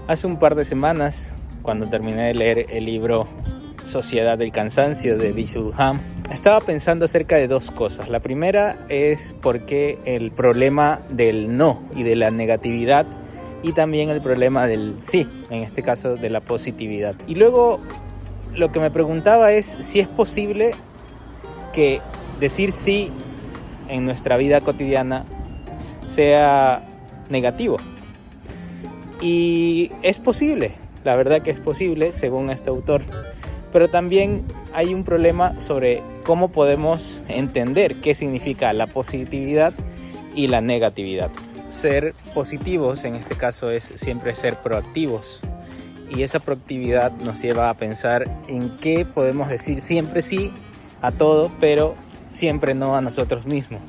Hace un par de semanas, cuando terminé de leer el libro Sociedad del Cansancio de Byung-Chul Han, estaba pensando acerca de dos cosas. La primera es por qué el problema del no y de la negatividad, y también el problema del sí, en este caso de la positividad. Y luego lo que me preguntaba es si es posible que decir sí en nuestra vida cotidiana sea negativo. Y es posible, la verdad que es posible según este autor, pero también hay un problema sobre cómo podemos entender qué significa la positividad y la negatividad. Ser positivos en este caso es siempre ser proactivos, y esa proactividad nos lleva a pensar en qué podemos decir siempre sí a todo, pero siempre no a nosotros mismos.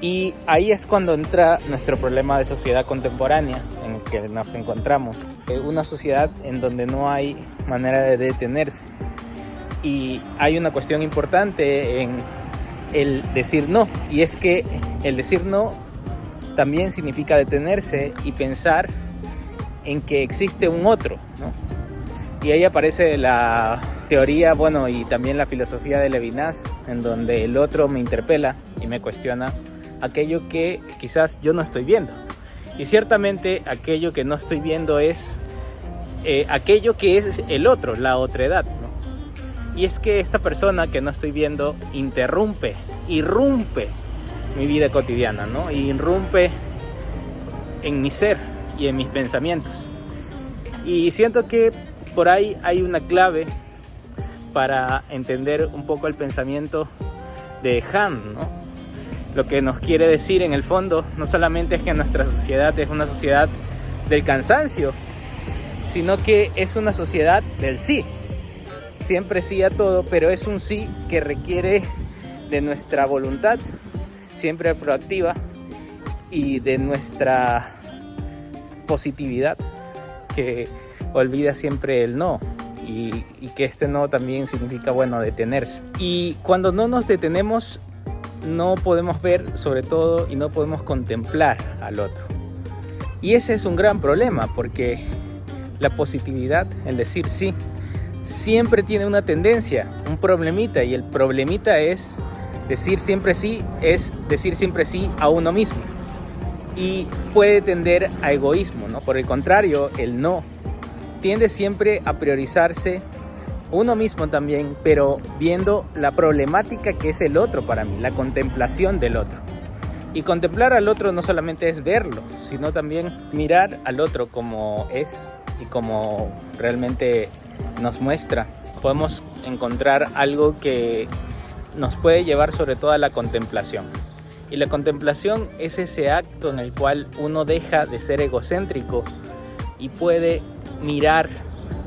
Y ahí es cuando entra nuestro problema de sociedad contemporánea en el que nos encontramos. Una sociedad en donde no hay manera de detenerse. Y hay una cuestión importante en el decir no. Y es que el decir no también significa detenerse y pensar en que existe un otro, ¿no? Y ahí aparece la teoría, y también la filosofía de Levinas, en donde el otro me interpela y me cuestiona aquello que quizás yo no estoy viendo. Y ciertamente aquello que no estoy viendo es aquello que es el otro, la otredad, ¿no? Y es que esta persona que no estoy viendo irrumpe mi vida cotidiana, ¿no? Y irrumpe en mi ser y en mis pensamientos. Y siento que por ahí hay una clave para entender un poco el pensamiento de Han, ¿no? Lo que nos quiere decir en el fondo no solamente es que nuestra sociedad es una sociedad del cansancio, sino que es una sociedad del sí. Siempre sí a todo, pero es un sí que requiere de nuestra voluntad, siempre proactiva, y de nuestra positividad, que olvida siempre el no, y que este no también significa, detenerse. Y cuando no nos detenemos, no podemos ver, sobre todo, y no podemos contemplar al otro. Y ese es un gran problema, porque la positividad, el decir sí, siempre tiene una tendencia, un problemita, y el problemita es decir siempre sí a uno mismo. Y puede tender a egoísmo, ¿no? Por el contrario, el no tiende siempre a priorizarse uno mismo también, pero viendo la problemática que es el otro para mí, la contemplación del otro. Y contemplar al otro no solamente es verlo, sino también mirar al otro como es y como realmente nos muestra. Podemos encontrar algo que nos puede llevar sobre todo a la contemplación. Y la contemplación es ese acto en el cual uno deja de ser egocéntrico y puede mirar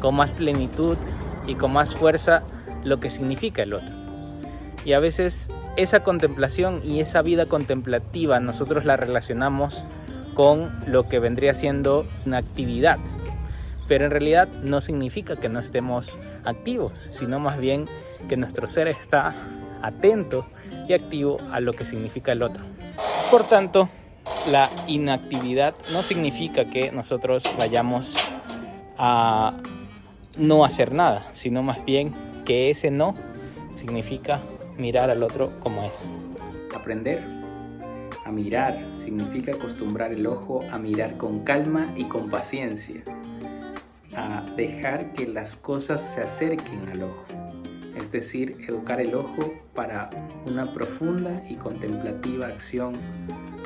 con más plenitud y con más fuerza lo que significa el otro. Y a veces esa contemplación y esa vida contemplativa nosotros la relacionamos con lo que vendría siendo una actividad, pero en realidad no significa que no estemos activos, sino más bien que nuestro ser está atento y activo a lo que significa el otro. Por tanto, la inactividad no significa que nosotros vayamos a no hacer nada, sino más bien que ese no significa mirar al otro como es. Aprender a mirar significa acostumbrar el ojo a mirar con calma y con paciencia, a dejar que las cosas se acerquen al ojo, es decir, educar el ojo para una profunda y contemplativa acción,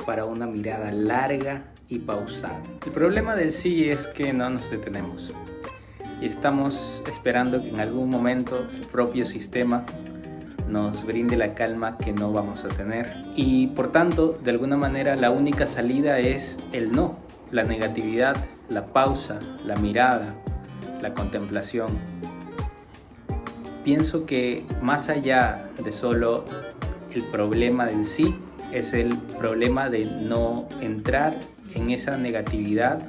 para una mirada larga y pausada. El problema del sí es que no nos detenemos y estamos esperando que en algún momento el propio sistema nos brinde la calma que no vamos a tener, y por tanto, de alguna manera, la única salida es el no, la negatividad, la pausa, la mirada, la contemplación. Pienso que más allá de solo el problema del sí, es el problema de no entrar en esa negatividad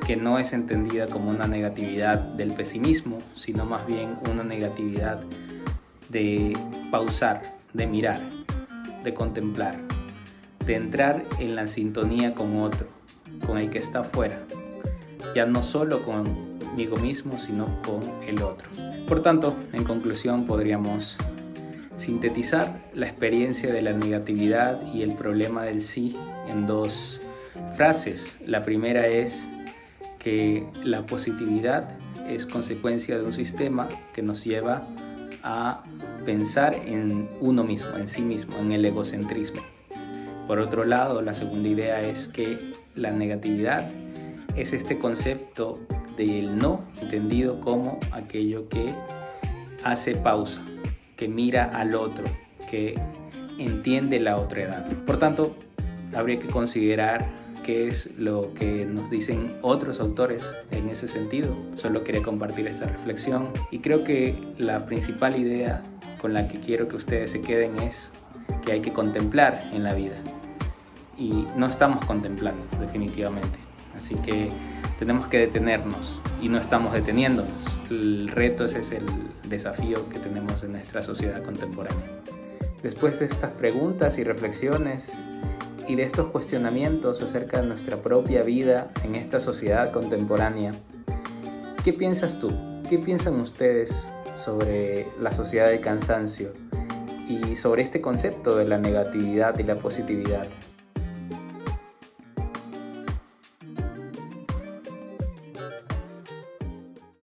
que no es entendida como una negatividad del pesimismo, sino más bien una negatividad de pausar, de mirar, de contemplar, de entrar en la sintonía con otro, con el que está afuera, ya no solo conmigo mismo, sino con el otro. Por tanto, en conclusión, podríamos sintetizar la experiencia de la negatividad y el problema del sí en dos frases. La primera es que la positividad es consecuencia de un sistema que nos lleva a pensar en uno mismo, en sí mismo, en el egocentrismo. Por otro lado, la segunda idea es que la negatividad es este concepto del no, entendido como aquello que hace pausa, que mira al otro, que entiende la otredad. Por tanto, habría que considerar qué es lo que nos dicen otros autores en ese sentido. Solo quería compartir esta reflexión y creo que la principal idea con la que quiero que ustedes se queden es que hay que contemplar en la vida y no estamos contemplando definitivamente, así que tenemos que detenernos y no estamos deteniéndonos. El reto ese es el desafío que tenemos en nuestra sociedad contemporánea. Después de estas preguntas y reflexiones y de estos cuestionamientos acerca de nuestra propia vida en esta sociedad contemporánea, ¿qué piensas tú? ¿Qué piensan ustedes sobre la sociedad del cansancio y sobre este concepto de la negatividad y la positividad?